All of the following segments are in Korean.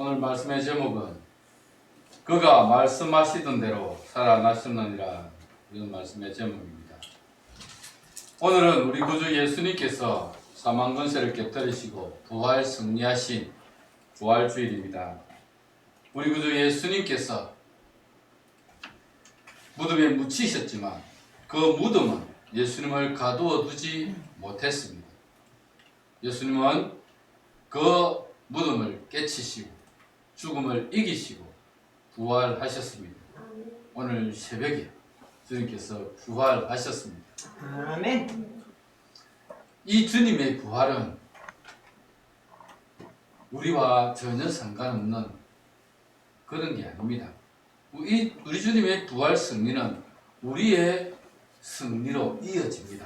오늘 말씀의 제목은 그가 말씀하시던 대로 살아나셨느니라, 이런 말씀의 제목입니다. 오늘은 우리 구주 예수님께서 사망 권세를 깨뜨리시고 부활 승리하신 부활주일입니다. 우리 구주 예수님께서 무덤에 묻히셨지만 그 무덤은 예수님을 가두어 두지 못했습니다. 예수님은 그 무덤을 깨치시고 죽음을 이기시고 부활하셨습니다. 오늘 새벽에 주님께서 부활하셨습니다. 아멘. 이 주님의 부활은 우리와 전혀 상관없는 그런 게 아닙니다. 우리 주님의 부활 승리는 우리의 승리로 이어집니다.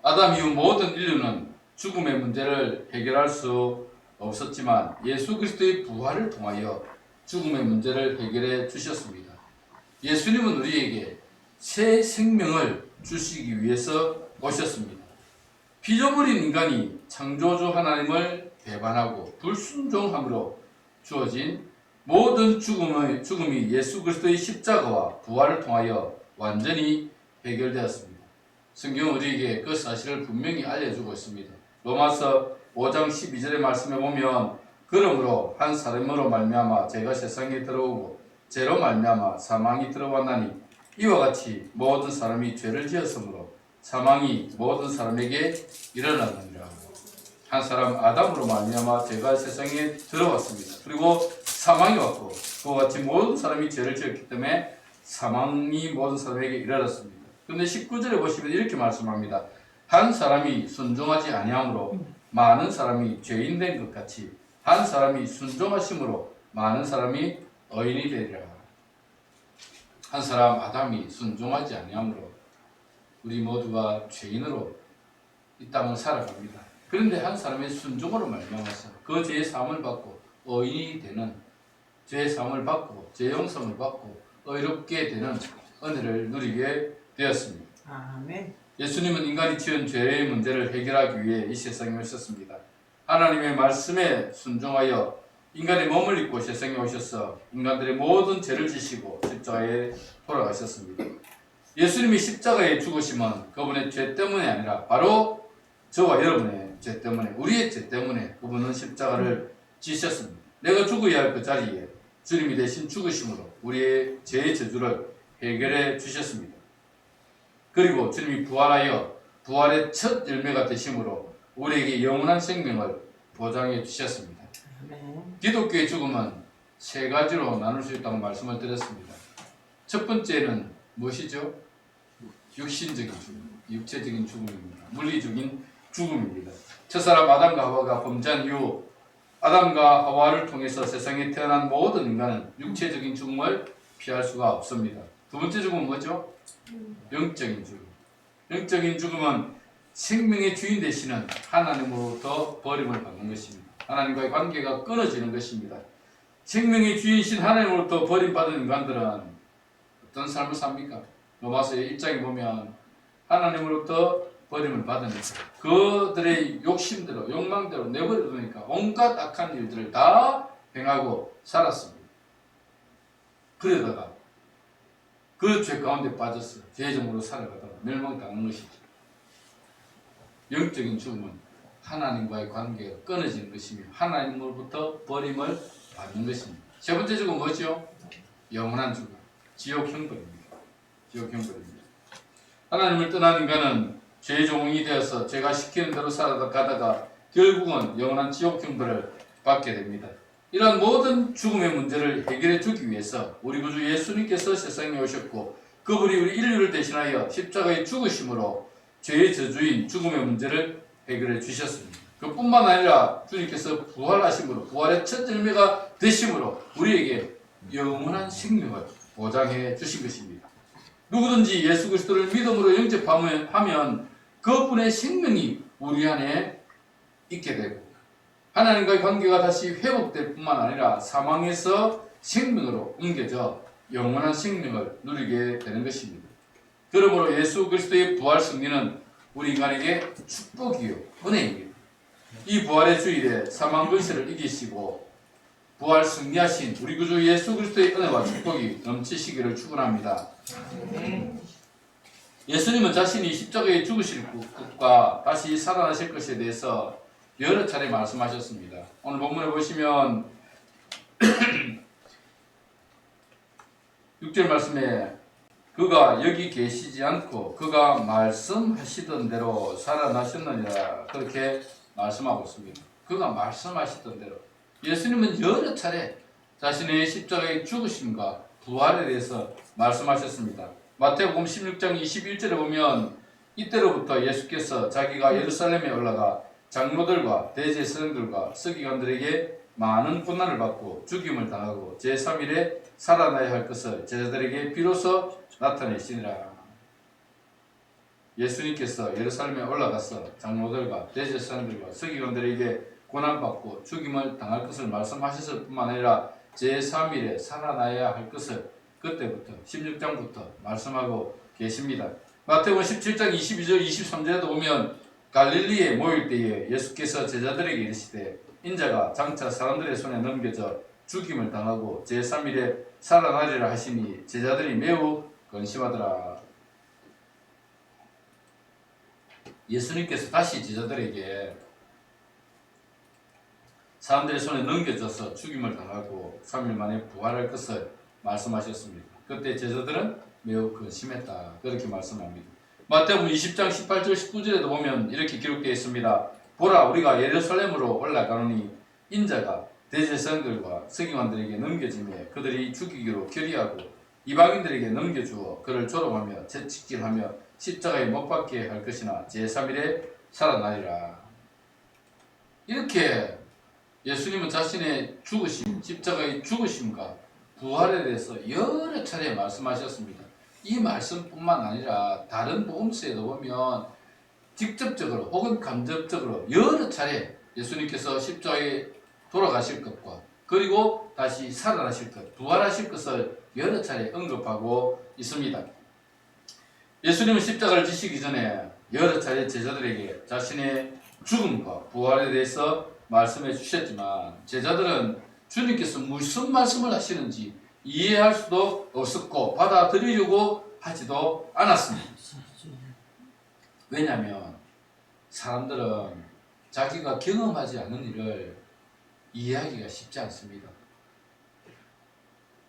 아담 이후 모든 인류는 죽음의 문제를 해결할 수 없었지만 예수 그리스도의 부활을 통하여 죽음의 문제를 해결해 주셨습니다. 예수님은 우리에게 새 생명을 주시기 위해서 오셨습니다. 피조물인 인간이 창조주 하나님을 배반하고 불순종함으로 주어진 모든 죽음이 예수 그리스도의 십자가와 부활을 통하여 완전히 해결되었습니다. 성경은 우리에게 그 사실을 분명히 알려주고 있습니다. 로마서 5장 12절의 말씀에 보면 그러므로 한 사람으로 말미암아 죄가 세상에 들어오고 죄로 말미암아 사망이 들어왔나니 이와 같이 모든 사람이 죄를 지었으므로 사망이 모든 사람에게 일어났느니라. 한 사람 아담으로 말미암아 죄가 세상에 들어왔습니다. 그리고 사망이 왔고 그와 같이 모든 사람이 죄를 지었기 때문에 사망이 모든 사람에게 일어났습니다. 그런데 19절에 보시면 이렇게 말씀합니다. 한 사람이 순종하지 아니함으로 많은 사람이 죄인 된 것 같이 한 사람이 순종하심으로 많은 사람이 의인이 되리라. 한 사람 아담이 순종하지 아니함으로 우리 모두가 죄인으로 이 땅을 살아갑니다. 그런데 한 사람의 순종으로 말미암아서 그 죄의 사함을 받고 의인이 되는, 죄의 사함을 받고 죄 용서를 받고 의롭게 되는 은혜를 누리게 되었습니다. 아멘. 예수님은 인간이 지은 죄의 문제를 해결하기 위해 이 세상에 오셨습니다. 하나님의 말씀에 순종하여 인간의 몸을 입고 세상에 오셔서 인간들의 모든 죄를 지시고 십자가에 돌아가셨습니다. 예수님이 십자가에 죽으심은 그분의 죄 때문이 아니라 바로 저와 여러분의 죄 때문에, 우리의 죄 때문에 그분은 십자가를 지셨습니다. 내가 죽어야 할 그 자리에 주님이 대신 죽으심으로 우리의 죄의 저주를 해결해 주셨습니다. 그리고 주님이 부활하여 부활의 첫 열매가 되심으로 우리에게 영원한 생명을 보장해 주셨습니다. 아멘. 기독교의 죽음은 세 가지로 나눌 수 있다고 말씀을 드렸습니다. 첫 번째는 무엇이죠? 육신적인 죽음, 육체적인 죽음입니다. 물리적인 죽음입니다. 첫사람 아담과 하와가 범죄한 이후 아담과 하와를 통해서 세상에 태어난 모든 인간은 육체적인 죽음을 피할 수가 없습니다. 두 번째 죽음은 뭐죠? 영적인 죽음. 영적인 죽음은 생명의 주인 되시는 하나님으로부터 버림을 받는 것입니다. 하나님과의 관계가 끊어지는 것입니다. 생명의 주인이신 하나님으로부터 버림받은 인간들은 어떤 삶을 삽니까? 로마서의 1장에 보면 하나님으로부터 버림을 받은 그들의 욕심대로 욕망대로 내버려 두니까 온갖 악한 일들을 다 행하고 살았습니다. 그러다가 그 죄 가운데 빠져서 죄정으로 살아가다가 멸망당하는 것이죠. 영적인 죽음은 하나님과의 관계가 끊어지는 것이며 하나님으로부터 버림을 받는 것입니다. 세 번째 죽음은 뭐죠? 영원한 죽음, 지옥 형벌입니다. 지옥 형벌입니다. 하나님을 떠난 인간은 죄의 종이 되어서 죄가 시키는 대로 살아가다가 결국은 영원한 지옥 형벌을 받게 됩니다. 이러한 모든 죽음의 문제를 해결해 주기 위해서 우리 구주 예수님께서 세상에 오셨고 그분이 우리 인류를 대신하여 십자가에 죽으심으로 죄의 저주인 죽음의 문제를 해결해 주셨습니다. 그뿐만 아니라 주님께서 부활하심으로 부활의 첫 열매가 되심으로 우리에게 영원한 생명을 보장해 주신 것입니다. 누구든지 예수 그리스도를 믿음으로 영접하면 그분의 생명이 우리 안에 있게 되고 하나님과의 관계가 다시 회복될 뿐만 아니라 사망에서 생명으로 옮겨져 영원한 생명을 누리게 되는 것입니다. 그러므로 예수 그리스도의 부활 승리는 우리 인간에게 축복이요 은혜입니다. 이 부활의 주일에 사망 권세를 이기시고 부활 승리하신 우리 구주 예수 그리스도의 은혜와 축복이 넘치시기를 축원합니다. 아멘. 예수님은 자신이 십자가에 죽으실 것과 다시 살아나실 것에 대해서 여러 차례 말씀하셨습니다. 오늘 본문에 보시면 6절 말씀에 그가 여기 계시지 않고 그가 말씀하시던 대로 살아나셨느니라 그렇게 말씀하고 있습니다. 그가 말씀하시던 대로 예수님은 여러 차례 자신의 십자가의 죽으심과 부활에 대해서 말씀하셨습니다. 마태복음 16장 21절에 보면 이때로부터 예수께서 자기가 예루살렘에 올라가 장로들과 대제사장들과 서기관들에게 많은 고난을 받고 죽임을 당하고 제3일에 살아나야 할 것을 제자들에게 비로소 나타내시니라. 예수님께서 예루살렘에 올라가서 장로들과 대제사장들과 서기관들에게 고난받고 죽임을 당할 것을 말씀하셨을 뿐만 아니라 제3일에 살아나야 할 것을 그때부터 16장부터 말씀하고 계십니다. 마태복음 17장 22절 23절에도 보면 갈릴리에 모일 때에 예수께서 제자들에게 이르시되 인자가 장차 사람들의 손에 넘겨져 죽임을 당하고 제3일에 살아나리라 하시니 제자들이 매우 근심하더라. 예수님께서 다시 제자들에게 사람들의 손에 넘겨져서 죽임을 당하고 3일 만에 부활할 것을 말씀하셨습니다. 그때 제자들은 매우 근심했다. 그렇게 말씀합니다. 마태복음 20장 18절 19절에도 보면 이렇게 기록되어 있습니다. 보라 우리가 예루살렘으로 올라가노니 인자가 대제사장들과 서기관들에게 넘겨지며 그들이 죽이기로 결의하고 이방인들에게 넘겨주어 그를 조롱하며 채찍질하며 십자가에 못 박게 할 것이나 제3일에 살아나리라. 이렇게 예수님은 자신의 죽으심, 십자가의 죽으심과 부활에 대해서 여러 차례 말씀하셨습니다. 이 말씀뿐만 아니라 다른 복음서에도 보면 직접적으로 혹은 간접적으로 여러 차례 예수님께서 십자가에 돌아가실 것과 그리고 다시 살아나실 것, 부활하실 것을 여러 차례 언급하고 있습니다. 예수님은 십자가를 지시기 전에 여러 차례 제자들에게 자신의 죽음과 부활에 대해서 말씀해 주셨지만 제자들은 주님께서 무슨 말씀을 하시는지 이해할 수도 없었고 받아들이려고 하지도 않았습니다. 왜냐하면 사람들은 자기가 경험하지 않은 일을 이해하기가 쉽지 않습니다.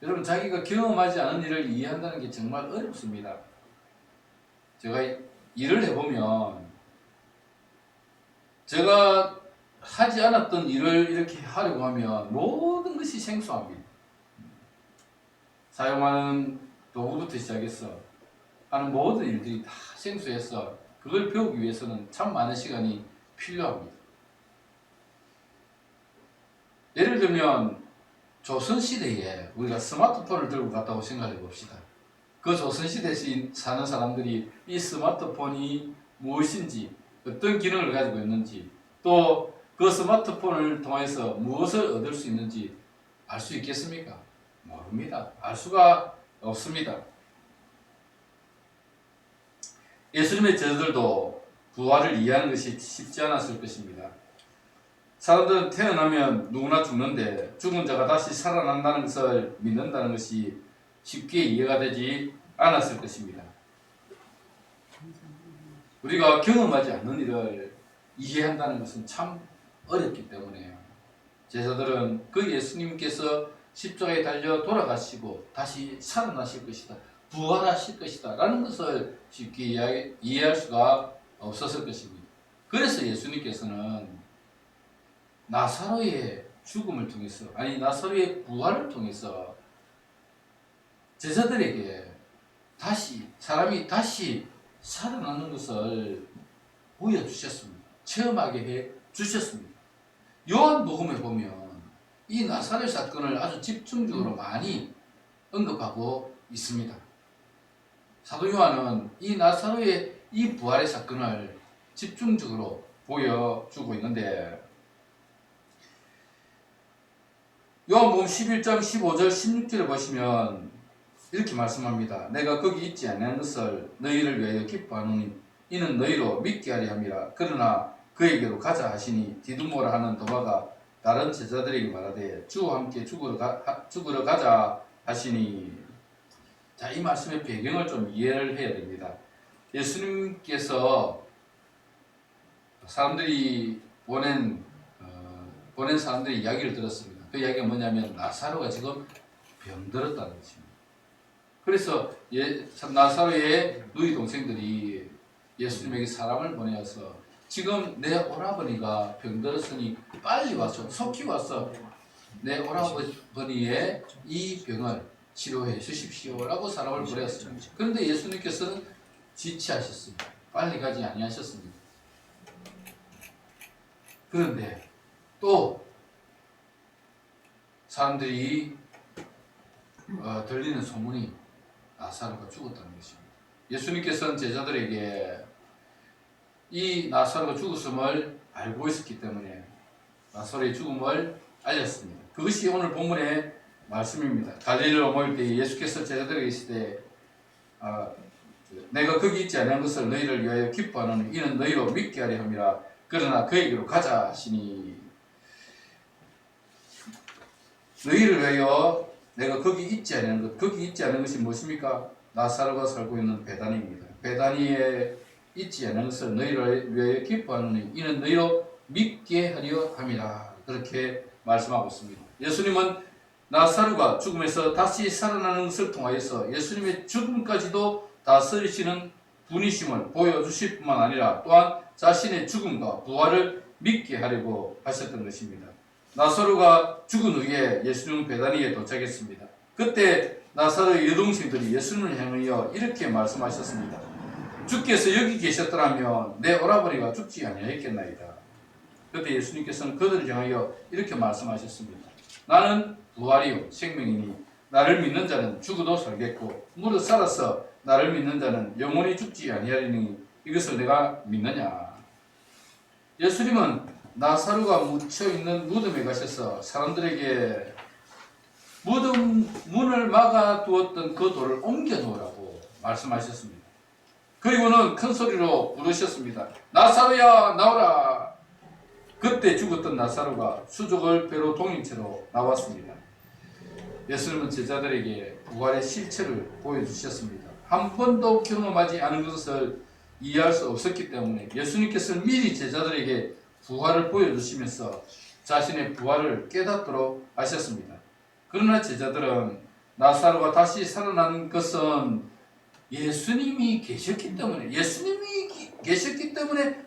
여러분 자기가 경험하지 않은 일을 이해한다는 게 정말 어렵습니다. 제가 일을 해보면 제가 하지 않았던 일을 이렇게 하려고 하면 모든 것이 생소합니다. 사용하는 도구부터 시작해서 하는 모든 일들이 다 생소해서 그걸 배우기 위해서는 참 많은 시간이 필요합니다. 예를 들면 조선시대에 우리가 스마트폰을 들고 갔다고 생각해 봅시다. 그 조선시대에 사는 사람들이 이 스마트폰이 무엇인지 어떤 기능을 가지고 있는지 또 그 스마트폰을 통해서 무엇을 얻을 수 있는지 알 수 있겠습니까? 모릅니다. 알 수가 없습니다. 예수님의 제자들도 부활을 이해하는 것이 쉽지 않았을 것입니다. 사람들은 태어나면 누구나 죽는데 죽은 자가 다시 살아난다는 것을 믿는다는 것이 쉽게 이해가 되지 않았을 것입니다. 우리가 경험하지 않는 일을 이해한다는 것은 참 어렵기 때문에 제자들은 그 예수님께서 십자가에 달려 돌아가시고 다시 살아나실 것이다. 부활하실 것이다. 라는 것을 쉽게 이해할 수가 없었을 것입니다. 그래서 예수님께서는 나사로의 죽음을 통해서 나사로의 부활을 통해서 제자들에게 사람이 다시 살아나는 것을 보여주셨습니다. 체험하게 해 주셨습니다. 요한복음에 보면 이 나사렛 사건을 아주 집중적으로 많이 언급하고 있습니다. 사도 요한은 이 나사로의 이 부활의 사건을 집중적으로 보여주고 있는데 요한복음 11장 15절 16절에 보시면 이렇게 말씀합니다. 내가 거기 있지 않은 것을 너희를 위하여 기뻐하노니 이는 너희로 믿게 하려 함이라. 그러나 그에게로 가자 하시니 디두모라 하는 도마가 다른 제자들에게 말하되 주와 함께 죽으러 가자 하시니. 자, 이 말씀의 배경을 좀 이해를 해야 됩니다. 예수님께서 사람들이 보낸 사람들의 이야기를 들었습니다. 그 이야기가 뭐냐면 나사로가 지금 병들었다는 것입니다. 그래서 나사로의 누이 동생들이 예수님에게 사람을 보내어서 지금 내 오라버니가 병들었으니 빨리 와서 속히 와서 내 오라버니의 이 병을 치료해 주십시오라고 사람을 보냈습니다. 그런데 예수님께서는 지체하셨습니다. 빨리 가지 아니하셨습니다. 그런데 또 사람들이 들리는 소문이 나사로가 죽었다는 것입니다. 예수님께서는 제자들에게 이 나사로가 죽었음을 알고 있었기 때문에 나사로의 죽음을 알렸습니다. 그것이 오늘 본문의 말씀입니다. 갈릴리로 모일 때 예수께서 제자들에게 이르시되 내가 거기 있지 않은 것을 너희를 위하여 기뻐하노니 이는 너희로 믿게 하려 함이라. 그러나 그에게로 가자 하시니. 너희를 위하여 내가 거기 있지 않은 것, 거기 있지 않은 것이 무엇입니까? 나사로가 살고 있는 베다니입니다. 베다니에 있지 않은 것을 너희를 위하여 기뻐하노니 이는 너희로 믿게 하려 함이라. 그렇게 말씀하고 있습니다. 예수님은 나사로가 죽음에서 다시 살아나는 것을 통하여서 예수님의 죽음까지도 다스리시는 분이심을 보여주실 뿐만 아니라 또한 자신의 죽음과 부활을 믿게 하려고 하셨던 것입니다. 나사로가 죽은 후에 예수님은 베다니에 도착했습니다. 그때 나사로의 여동생들이 예수님을 향하여 이렇게 말씀하셨습니다. 주께서 여기 계셨더라면 내 오라버니가 죽지 아니하였겠나이다. 그때 예수님께서는 그들을 향하여 이렇게 말씀하셨습니다. 나는 부활이요 생명이니 나를 믿는 자는 죽어도 살겠고 무릇 살아서 나를 믿는 자는 영원히 죽지 아니하리니 이것을 내가 믿느냐. 예수님은 나사로가 묻혀있는 무덤에 가셔서 사람들에게 무덤 문을 막아두었던 그 돌을 옮겨 놓으라고 말씀하셨습니다. 그리고는 큰 소리로 부르셨습니다. 나사로야 나오라. 그때 죽었던 나사로가 수족을 배로 동인 채로 나왔습니다. 예수님은 제자들에게 부활의 실체를 보여주셨습니다. 한 번도 경험하지 않은 것을 이해할 수 없었기 때문에 예수님께서는 미리 제자들에게 부활을 보여주시면서 자신의 부활을 깨닫도록 하셨습니다. 그러나 제자들은 나사로가 다시 살아난 것은 예수님이 계셨기 때문에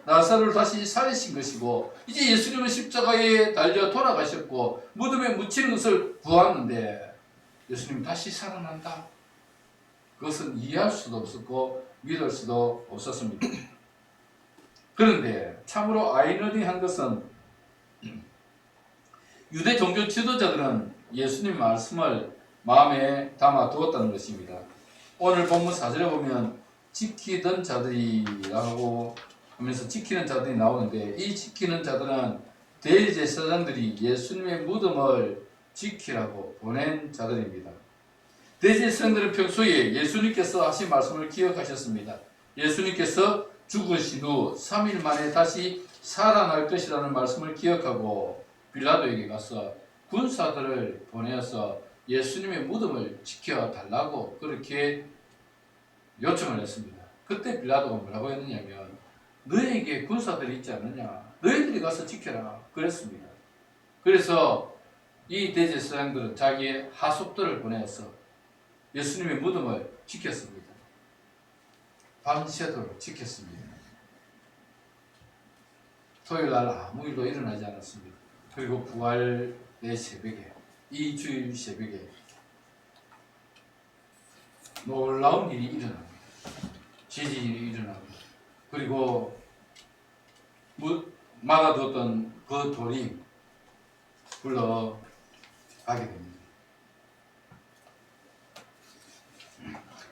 나사로를 다시 살리신 것이고 이제 예수님은 십자가에 달려 돌아가셨고 무덤에 묻히는 것을 보았는데 예수님이 다시 살아난다. 그것은 이해할 수도 없었고 믿을 수도 없었습니다. 그런데 참으로 아이러니한 것은 유대 종교 지도자들은 예수님 말씀을 마음에 담아 두었다는 것입니다. 오늘 본문 4절에 보면 지키던 자들이라고 하면서 지키는 자들이 나오는데 이 지키는 자들은 대제사장들이 예수님의 무덤을 지키라고 보낸 자들입니다. 대제사장들은 평소에 예수님께서 하신 말씀을 기억하셨습니다. 예수님께서 죽으신 후 3일 만에 다시 살아날 것이라는 말씀을 기억하고 빌라도에게 가서 군사들을 보내어서 예수님의 무덤을 지켜달라고 그렇게 요청을 했습니다. 그때 빌라도가 뭐라고 했느냐면 너에게 군사들이 있지 않느냐, 너희들이 가서 지켜라 그랬습니다. 그래서 이 대제사장들은 자기의 하속들을 보내서 예수님의 무덤을 지켰습니다. 밤새도록 지켰습니다. 토요일날 아무 일도 일어나지 않았습니다. 그리고 부활의 새벽에, 이 주일 새벽에 놀라운 일이 일어납니다. 지진이 일어납니다. 그리고 막아두었던 그 돌이 굴러가게 됩니다.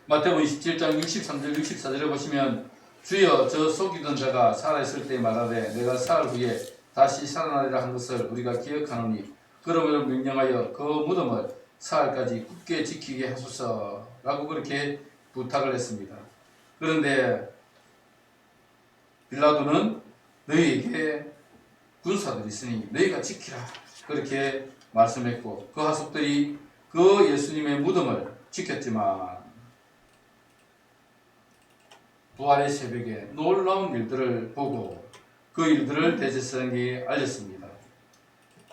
마태복음 27장 63절 64절에 보시면 주여 저 속이던 자가 살아있을 때 말하되 내가 사흘 후에 다시 살아나리라 한 것을 우리가 기억하노니 그러므로 명령하여 그 무덤을 사흘까지 굳게 지키게 하소서라고 그렇게 부탁을 했습니다. 그런데 빌라도는 너희에게 군사들이 있으니 너희가 지키라 그렇게 말씀했고 그 하석들이 그 예수님의 무덤을 지켰지만 부활의 새벽에 놀라운 일들을 보고 그 일들을 대제사장에게 알렸습니다.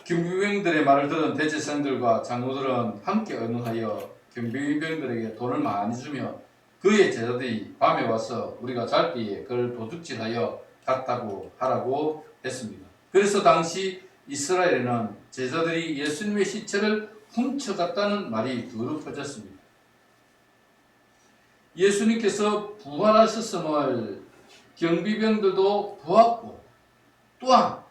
경비병들의 말을 들은 대제사장들과 장로들은 함께 의논하여 경비병들에게 돈을 많이 주며 그의 제자들이 밤에 와서 우리가 잘 때에 그를 도둑질하여 갔다고 하라고 했습니다. 그래서 당시 이스라엘에는 제자들이 예수님의 시체를 훔쳐갔다는 말이 두루 퍼졌습니다. 예수님께서 부활하셨음을 경비병들도 보았고 또한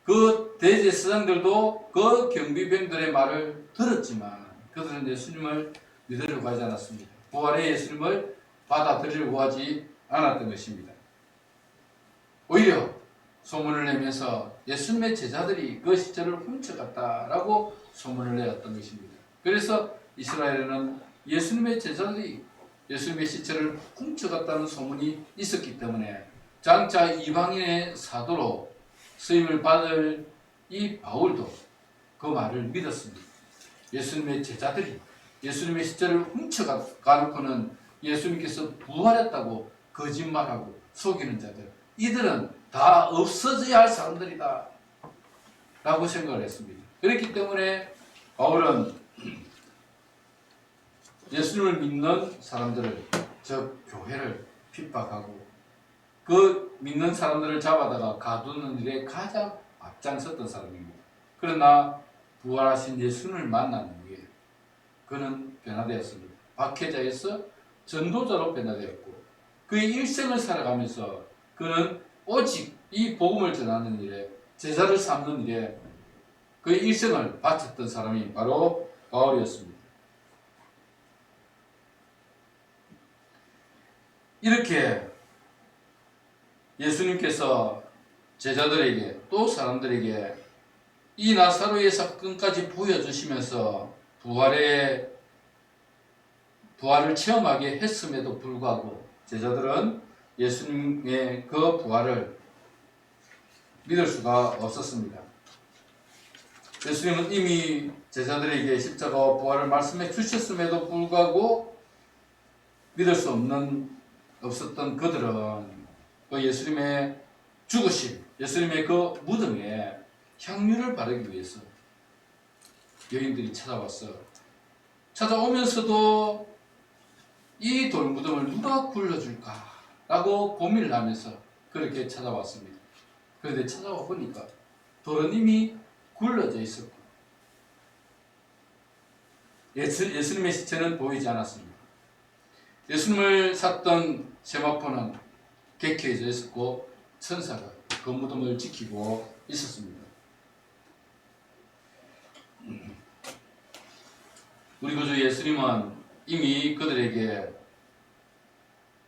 그 대제사장들도 그 경비병들의 말을 들었지만 그들은 예수님을 믿으려고 하지 않았습니다. 부활의 예수님을 받아들이려고 하지 않았던 것입니다. 오히려 소문을 내면서 예수님의 제자들이 그 시체를 훔쳐갔다라고 소문을 내었던 것입니다. 그래서 이스라엘에는 예수님의 제자들이 예수님의 시체를 훔쳐갔다는 소문이 있었기 때문에 장차 이방인의 사도로 쓰임을 받을 이 바울도 그 말을 믿었습니다. 예수님의 제자들이 예수님의 시체를 훔쳐가놓고는 예수님께서 부활했다고 거짓말하고 속이는 자들, 이들은 다 없어져야 할 사람들이다 라고 생각을 했습니다. 그렇기 때문에 바울은 예수님을 믿는 사람들을, 즉 교회를 핍박하고 그 믿는 사람들을 잡아다가 가두는 일에 가장 앞장섰던 사람입니다. 그러나 부활하신 예수님을 만난 후에 그는 변화되었습니다. 박해자에서 전도자로 변화되었고 그의 일생을 살아가면서 그는 오직 이 복음을 전하는 일에, 제자를 삼는 일에 그의 일생을 바쳤던 사람이 바로 바울이었습니다. 이렇게 예수님께서 제자들에게 또 사람들에게 이 나사로의 사건까지 보여주시면서 부활을 체험하게 했음에도 불구하고 제자들은 예수님의 그 부활을 믿을 수가 없었습니다. 예수님은 이미 제자들에게 십자가와 부활을 말씀해 주셨음에도 불구하고 믿을 수 없었던 그들은 그 예수님의 죽으심, 예수님의 그 무덤에 향유를 바르기 위해서 여인들이 찾아오면서도 이 돌무덤을 누가 굴려줄까 라고 고민을 하면서 그렇게 찾아왔습니다. 그런데 찾아와 보니까 돌은 이미 굴러져 있었고 예수님의 시체는 보이지 않았습니다. 예수님을 샀던 세마포는 객회져 있었고 천사가 그 무덤을 지키고 있었습니다. 우리 구주 예수님은 이미 그들에게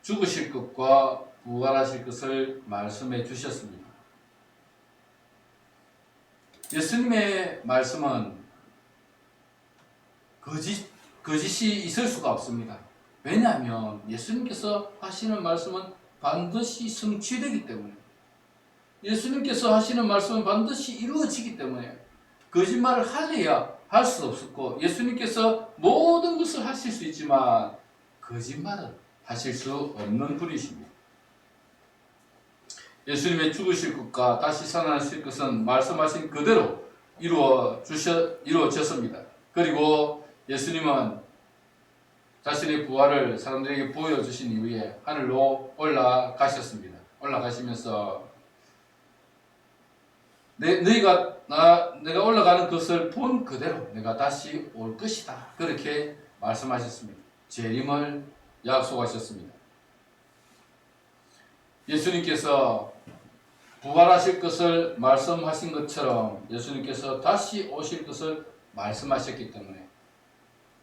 죽으실 것과 부활하실 것을 말씀해 주셨습니다. 예수님의 말씀은 거짓이 있을 수가 없습니다. 왜냐하면 예수님께서 하시는 말씀은 반드시 성취되기 때문에, 예수님께서 하시는 말씀은 반드시 이루어지기 때문에 거짓말을 하려야 할 수 없었고, 예수님께서 모든 것을 하실 수 있지만 거짓말은 하실 수 없는 분이십니다. 예수님의 죽으실 것과 다시 살아나실 것은 말씀하신 그대로 이루어졌습니다. 그리고 예수님은 자신의 부활을 사람들에게 보여주신 이후에 하늘로 올라가셨습니다. 올라가시면서 내가 올라가는 것을 본 그대로 내가 다시 올 것이다, 그렇게 말씀하셨습니다. 재림을 약속하셨습니다. 예수님께서 부활하실 것을 말씀하신 것처럼 예수님께서 다시 오실 것을 말씀하셨기 때문에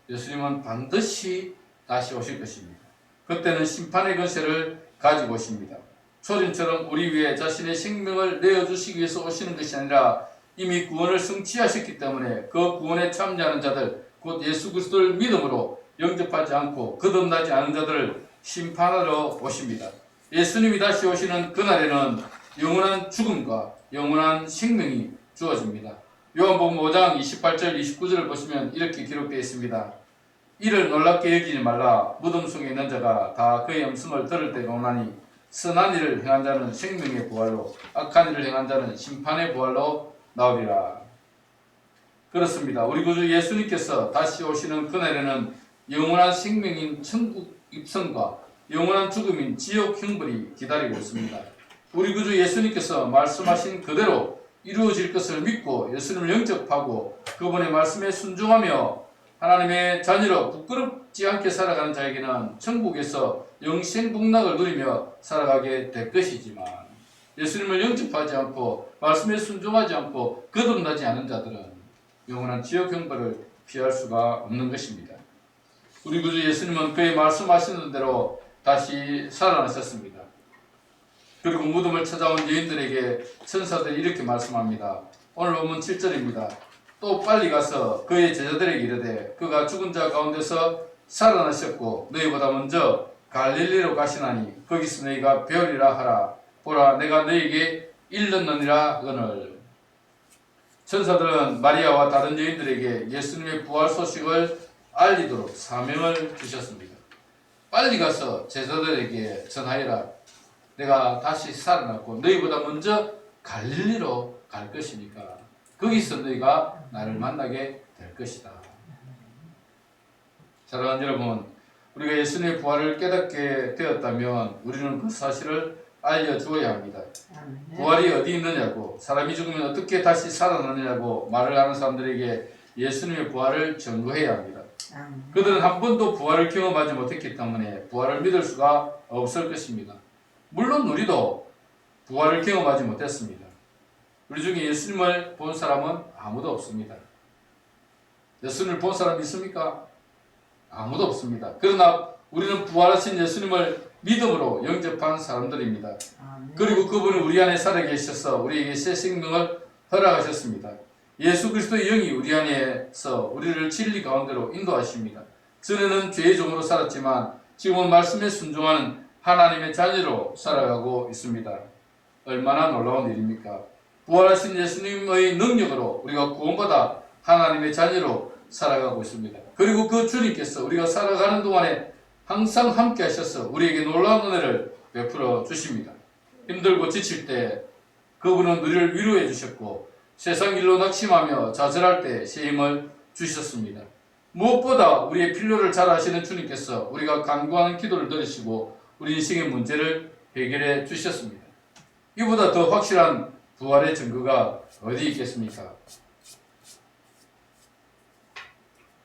예수님은 반드시 다시 오실 것입니다. 그때는 심판의 권세를 가지고 오십니다. 초림처럼 우리 위해 자신의 생명을 내어주시기 위해서 오시는 것이 아니라 이미 구원을 성취하셨기 때문에 그 구원에 참여하는 자들, 곧 예수 그리스도를 믿음으로 영접하지 않고 거듭나지 않은 자들을 심판하러 오십니다. 예수님이 다시 오시는 그날에는 영원한 죽음과 영원한 생명이 주어집니다. 요한복음 5장 28절 29절을 보시면 이렇게 기록되어 있습니다. 이를 놀랍게 여기지 말라. 무덤 속에 있는 자가 다 그의 음성을 들을 때가 오나니 선한 일을 행한 자는 생명의 부활로 악한 일을 행한 자는 심판의 부활로 나오리라. 그렇습니다. 우리 구주 예수님께서 다시 오시는 그날에는 영원한 생명인 천국 입성과 영원한 죽음인 지옥 형벌이 기다리고 있습니다. 우리 구주 예수님께서 말씀하신 그대로 이루어질 것을 믿고 예수님을 영접하고 그분의 말씀에 순종하며 하나님의 자녀로 부끄럽지 않게 살아가는 자에게는 천국에서 영생복락을 누리며 살아가게 될 것이지만 예수님을 영접하지 않고 말씀에 순종하지 않고 거듭나지 않은 자들은 영원한 지옥 형벌을 피할 수가 없는 것입니다. 우리 구주 예수님은 그의 말씀하시는 대로 다시 살아나셨습니다. 그리고 무덤을 찾아온 여인들에게 천사들이 이렇게 말씀합니다. 오늘 본문 7절입니다. 또 빨리 가서 그의 제자들에게 이르되 그가 죽은 자 가운데서 살아나셨고 너희보다 먼저 갈릴리로 가시나니 거기서 너희가 배우리라 하라. 보라 내가 너희에게 일렀느니라 하거늘. 천사들은 마리아와 다른 여인들에게 예수님의 부활 소식을 알리도록 사명을 주셨습니다. 빨리 가서 제자들에게 전하여라. 내가 다시 살아났고 너희보다 먼저 갈릴리로 갈 것이니까 거기서 너희가 나를 만나게 될 것이다. 사랑하는 여러분, 우리가 예수님의 부활을 깨닫게 되었다면 우리는 그 사실을 알려주어야 합니다. 부활이 어디 있느냐고, 사람이 죽으면 어떻게 다시 살아나느냐고 말을 하는 사람들에게 예수님의 부활을 전거해야 합니다. 그들은 한 번도 부활을 경험하지 못했기 때문에 부활을 믿을 수가 없을 것입니다. 물론 우리도 부활을 경험하지 못했습니다. 우리 중에 예수님을 본 사람은 아무도 없습니다. 예수님을 본 사람이 있습니까? 아무도 없습니다. 그러나 우리는 부활하신 예수님을 믿음으로 영접한 사람들입니다. 그리고 그분이 우리 안에 살아계셔서 우리에게 새 생명을 허락하셨습니다. 예수 그리스도의 영이 우리 안에서 우리를 진리 가운데로 인도하십니다. 전에는 죄의 종으로 살았지만 지금은 말씀에 순종하는 하나님의 자녀로 살아가고 있습니다. 얼마나 놀라운 일입니까? 부활하신 예수님의 능력으로 우리가 구원받아 하나님의 자녀로 살아가고 있습니다. 그리고 그 주님께서 우리가 살아가는 동안에 항상 함께 하셔서 우리에게 놀라운 은혜를 베풀어 주십니다. 힘들고 지칠 때 그분은 우리를 위로해 주셨고 세상 일로 낙심하며 좌절할 때 새 힘을 주셨습니다. 무엇보다 우리의 필요를 잘 아시는 주님께서 우리가 간구하는 기도를 들으시고 우리 인생의 문제를 해결해 주셨습니다. 이보다 더 확실한 부활의 증거가 어디 있겠습니까?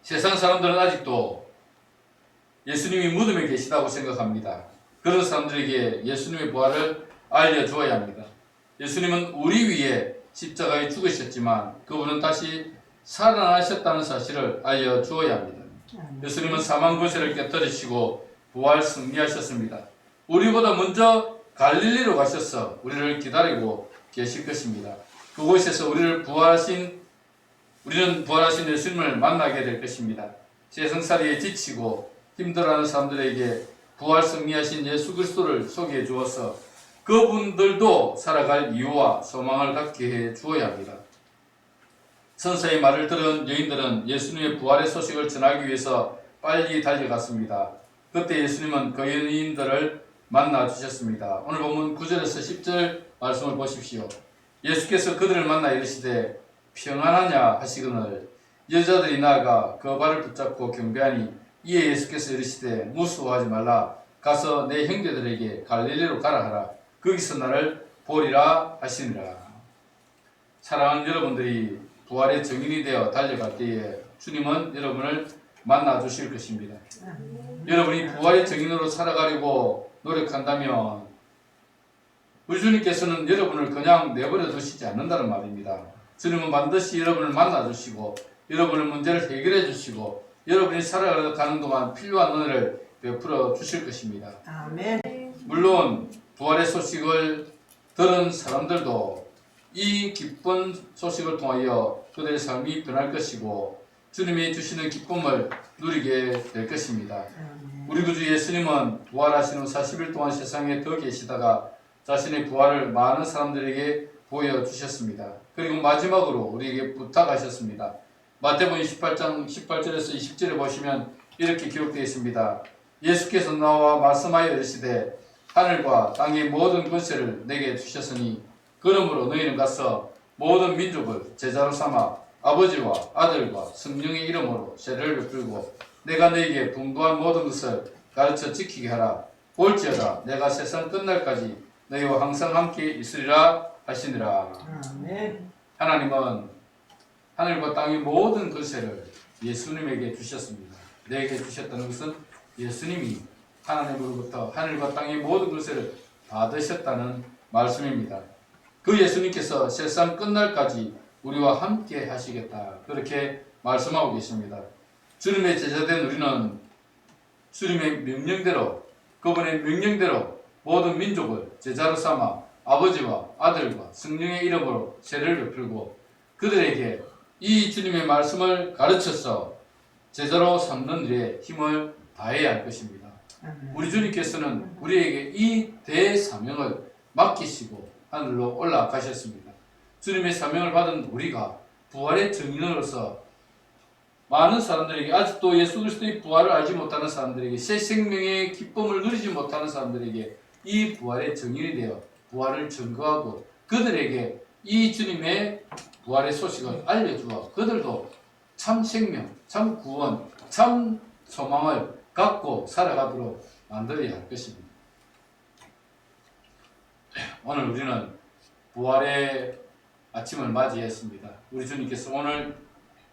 세상 사람들은 아직도 예수님이 무덤에 계시다고 생각합니다. 그런 사람들에게 예수님의 부활을 알려주어야 합니다. 예수님은 우리 위해 십자가에 죽으셨지만 그분은 다시 살아나셨다는 사실을 알려주어야 합니다. 예수님은 사망 권세를 깨뜨리시고 부활 승리하셨습니다. 우리보다 먼저 갈릴리로 가셔서 우리를 기다리고 계실 것입니다. 그곳에서 우리는 부활하신 예수님을 만나게 될 것입니다. 세상살이에 지치고 힘들어하는 사람들에게 부활 승리하신 예수 그리스도를 소개해 주어서 그분들도 살아갈 이유와 소망을 갖게 해 주어야 합니다. 천사의 말을 들은 여인들은 예수님의 부활의 소식을 전하기 위해서 빨리 달려갔습니다. 그때 예수님은 그 여인들을 만나 주셨습니다. 오늘 본문 9절에서 10절 말씀을 보십시오. 예수께서 그들을 만나 이르시되 평안하냐 하시거늘 여자들이 나아가 그 발을 붙잡고 경배하니 이에 예수께서 이르시되 무수하지 말라. 가서 내 형제들에게 갈릴리로 가라 하라. 거기서 나를 보리라 하시니라. 사랑하는 여러분들이 부활의 증인이 되어 달려갈 때에 주님은 여러분을 만나 주실 것입니다. 여러분이 부활의 증인으로 살아가려고 노력한다면 우리 주님께서는 여러분을 그냥 내버려 두시지 않는다는 말입니다. 주님은 반드시 여러분을 만나 주시고 여러분의 문제를 해결해 주시고 여러분이 살아가는 동안 필요한 은혜를 베풀어 주실 것입니다. 아멘. 물론 부활의 소식을 들은 사람들도 이 기쁜 소식을 통하여 그들의 삶이 변할 것이고 주님이 주시는 기쁨을 누리게 될 것입니다. 우리 구주 예수님은 부활하신 후 40일 동안 세상에 더 계시다가 자신의 부활을 많은 사람들에게 보여주셨습니다. 그리고 마지막으로 우리에게 부탁하셨습니다. 마태복음 18장 18절에서 20절에 보시면 이렇게 기록되어 있습니다. 예수께서 나와 말씀하여 이르시되 하늘과 땅의 모든 권세를 내게 주셨으니 그러므로 너희는 가서 모든 민족을 제자로 삼아 아버지와 아들과 성령의 이름으로 세례를 베풀고 내가 너희에게 분부한 모든 것을 가르쳐 지키게 하라. 볼지어다 내가 세상 끝날까지 너희와 항상 함께 있으리라 하시니라. 아멘. 하나님은 하늘과 땅의 모든 권세를 예수님에게 주셨습니다. 내게 주셨다는 것은 예수님이 하나님으로부터 하늘과 땅의 모든 권세를 받으셨다는 말씀입니다. 그 예수님께서 세상 끝날까지 우리와 함께 하시겠다. 그렇게 말씀하고 계십니다. 주님의 제자된 우리는 주님의 명령대로 그분의 명령대로 모든 민족을 제자로 삼아 아버지와 아들과 성령의 이름으로 세례를 베풀고 그들에게 이 주님의 말씀을 가르쳐서 제자로 삼는 일에 힘을 다해야 할 것입니다. 우리 주님께서는 우리에게 이 대사명을 맡기시고 하늘로 올라가셨습니다. 주님의 사명을 받은 우리가 부활의 증인으로서 많은 사람들에게 아직도 예수 그리스도의 부활을 알지 못하는 사람들에게 새 생명의 기쁨을 누리지 못하는 사람들에게 이 부활의 증인이 되어 부활을 증거하고 그들에게 이 주님의 부활의 소식을 알려주어 그들도 참 생명, 참 구원, 참 소망을 갖고 살아가도록 만들어야 할 것입니다. 오늘 우리는 부활의 아침을 맞이했습니다. 우리 주님께서 오늘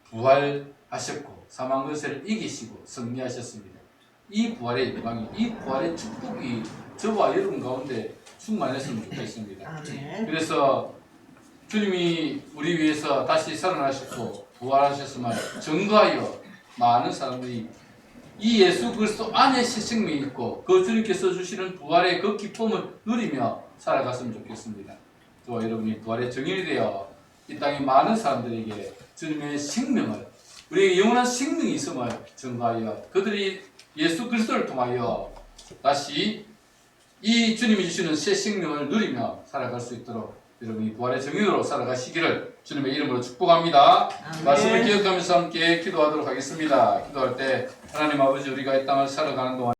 부활하셨고 사망 권세를 이기시고 승리하셨습니다. 이 부활의 영광이, 이 부활의 축복이 저와 여러분 가운데 충만했으면 좋겠습니다. 아멘. 그래서 주님이 우리 위해서 다시 살아나셨고 부활하셨음을 증거하여 많은 사람들이 이 예수 그리스도 안에 새 생명이 있고 그 주님께서 주시는 부활의 그 기쁨을 누리며 살아갔으면 좋겠습니다. 저와 여러분이 부활의 증인이 되어 이 땅의 많은 사람들에게 주님의 생명을 우리에게 영원한 생명이 있음을 증거하여 그들이 예수 그리스도를 통하여 다시 이 주님이 주시는 새 생명을 누리며 살아갈 수 있도록 여러분이 부활의 증인으로 살아가시기를 주님의 이름으로 축복합니다. 아멘. 말씀을 기억하면서 함께 기도하도록 하겠습니다. 기도할 때 하나님 아버지 우리가 이 땅을 살아가는 동안